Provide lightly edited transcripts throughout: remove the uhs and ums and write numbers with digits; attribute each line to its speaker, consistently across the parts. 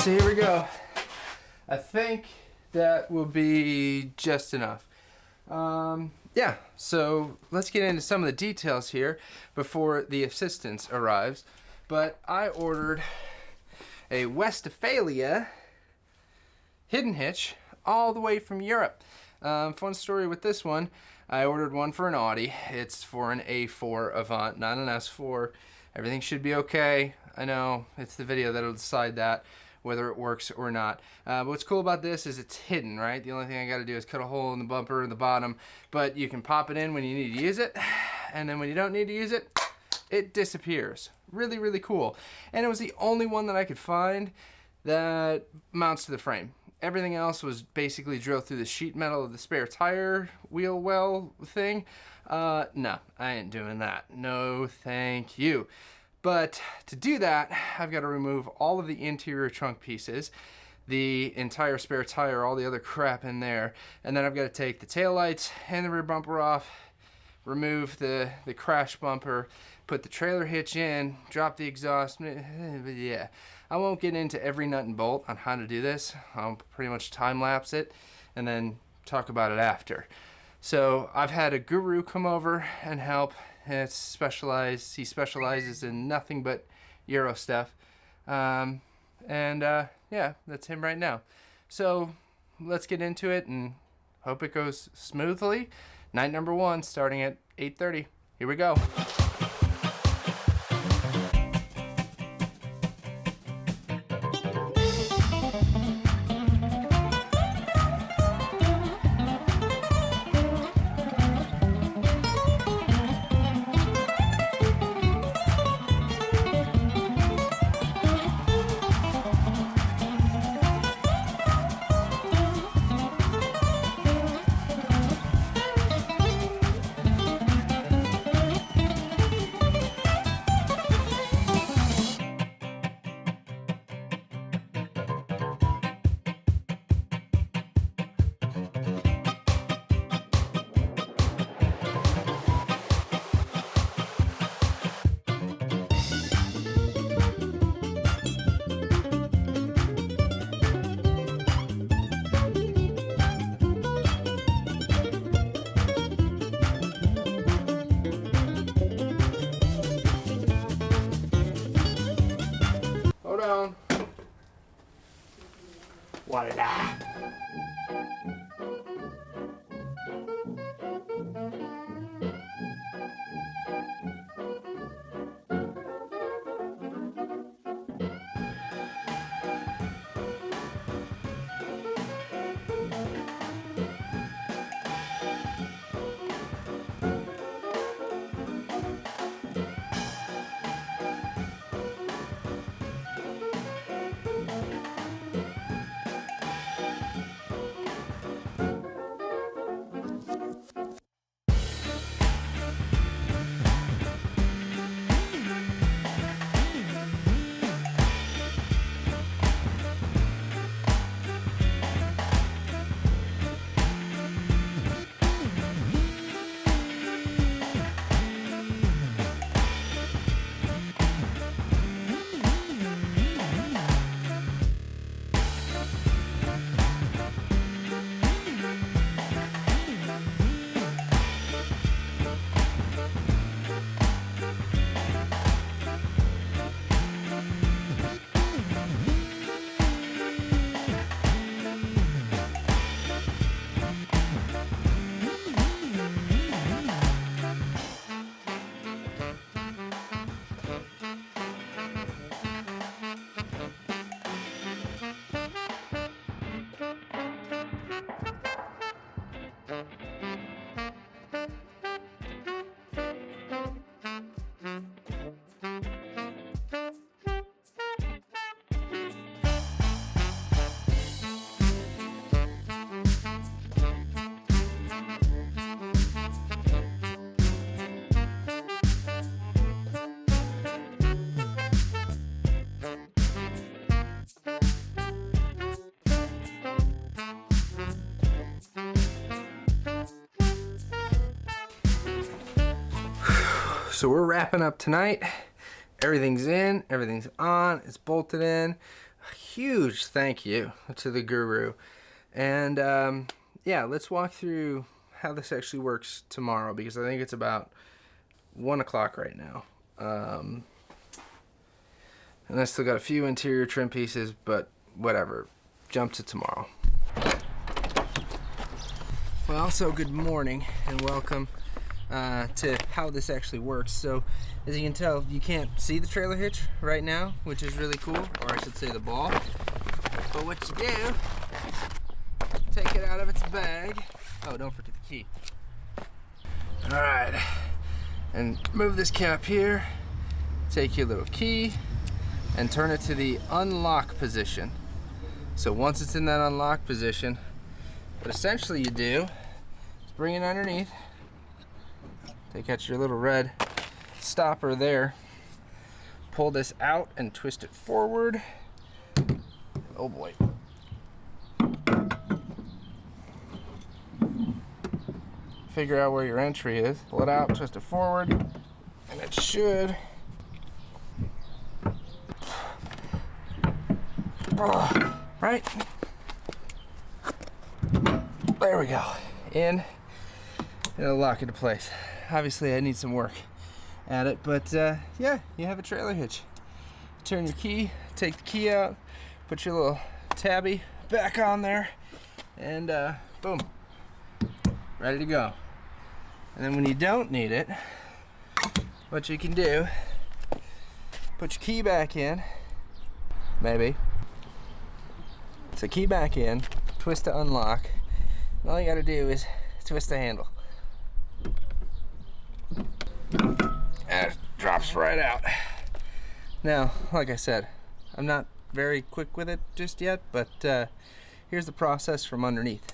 Speaker 1: so here we go. I think that will be just enough. Yeah, so let's get into some of the details here before the assistance arrives. But I ordered a Westfalia hidden hitch all the way from Europe. Fun story with this one. I ordered one for an Audi. It's for an A4 Avant, not an S4. Everything should be okay. I know it's the video that'll decide that, whether it works or not. But what's cool about this is it's hidden, right? The only thing I gotta do is cut a hole in the bumper in the bottom, but you can pop it in when you need to use it, and then when you don't need to use it, it disappears. Really, really cool. And it was the only one that I could find that mounts to the frame. Everything else was basically drilled through the sheet metal of the spare tire wheel well thing. No, I ain't doing that. No, thank you. But to do that, I've got to remove all of the interior trunk pieces, the entire spare tire, all the other crap in there, and then I've got to take the taillights and the rear bumper off, remove the crash bumper, put the trailer hitch in, drop the exhaust. Yeah, I won't get into every nut and bolt on how to do this. I'll pretty much time lapse it and then talk about it after. So I've had a guru come over and help. He specializes in nothing but Euro stuff. Yeah, that's him right now. So let's get into it and hope it goes smoothly. Night number 1 starting at 8:30. Here we go. Voila! So we're wrapping up tonight. Everything's in, everything's on, it's bolted in. huge thank you to the guru. And yeah, let's walk through how this actually works tomorrow, because I think it's about 1 o'clock right now. And I still got a few interior trim pieces, but whatever. Jump to tomorrow. Well, so good morning and welcome to how this actually works. So as you can tell, you can't see the trailer hitch right now, which is really cool, or I should say the ball. But what you do, take it out of its bag. Oh, don't forget the key. All right, and move this cap here. Take your little key and turn it to the unlock position. So once it's in that unlock position, what essentially you do is bring it underneath, take out your little red stopper there, pull this out and twist it forward. Oh boy. Figure out where your entry is, pull it out, twist it forward, and it should right? There we go. In. It'll lock into place. Obviously, I need some work at it, but yeah, you have a trailer hitch. Turn your key, take the key out, put your little tabby back on there, and boom, ready to go. And then when you don't need it, what you can do, put your key back in, maybe. So key back in, twist to unlock, and all you gotta do is twist the handle. And it drops right out. Now, like I said, I'm not very quick with it just yet, but here's the process from underneath.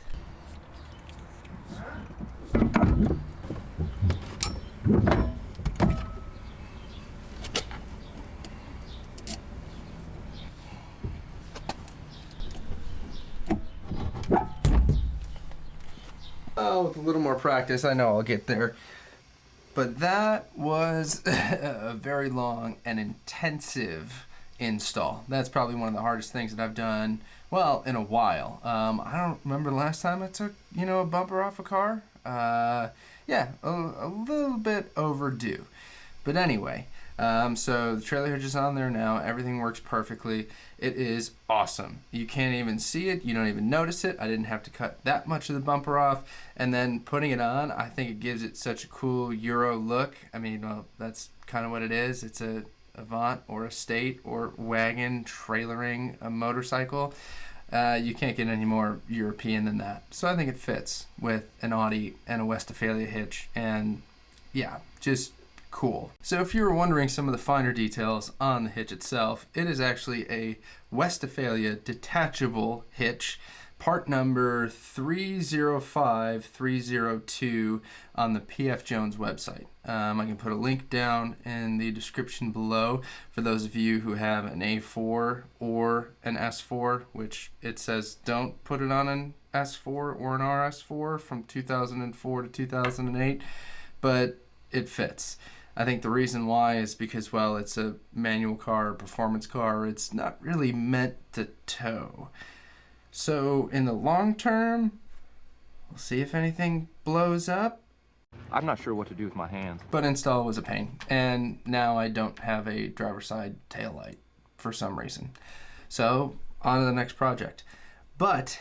Speaker 1: Oh, with a little more practice, I know I'll get there. But that was a very long and intensive install. That's probably one of the hardest things that I've done, well, in a while. I don't remember the last time I took, a bumper off a car. Yeah, a little bit overdue. But anyway, so the trailer hitch is on there now. Everything works perfectly. It is awesome. You can't even see it. You don't even notice it. I didn't have to cut that much of the bumper off. And then putting it on, I think it gives it such a cool Euro look. I mean, well, that's kind of what it is. It's a Avant or a State or wagon trailering a motorcycle. You can't get any more European than that. So I think it fits with an Audi and a Westfalia hitch. And yeah, just cool. So if you were wondering some of the finer details on the hitch itself, it is actually a Westfalia detachable hitch, part number 305302 on the PF Jones website. I can put a link down in the description below for those of you who have an A4 or an S4, which it says don't put it on an S4 or an RS4 from 2004 to 2008, but it fits. I think the reason why is because, well, it's a manual car, a performance car. It's not really meant to tow. So in the long term, we'll see if anything blows up.
Speaker 2: I'm not sure what to do with my hands.
Speaker 1: But install was a pain. And now I don't have a driver's side taillight for some reason. So on to the next project. But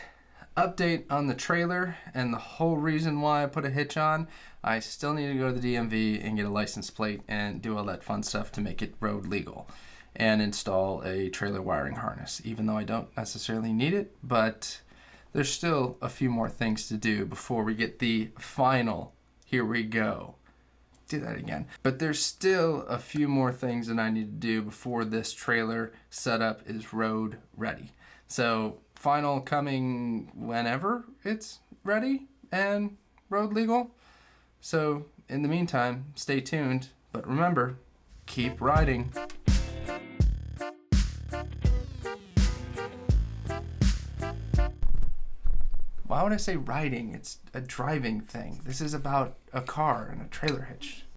Speaker 1: update on the trailer and the whole reason why I put a hitch on. I still need to go to the DMV and get a license plate and do all that fun stuff to make it road legal and install a trailer wiring harness, even though I don't necessarily need it, but there's still a few more things to do before we get the final, here we go. Do that again. But there's still a few more things that I need to do before this trailer setup is road ready. So final coming whenever it's ready and road legal. So in the meantime, stay tuned, but remember, keep riding. Why would I say riding? It's a driving thing. This is about a car and a trailer hitch.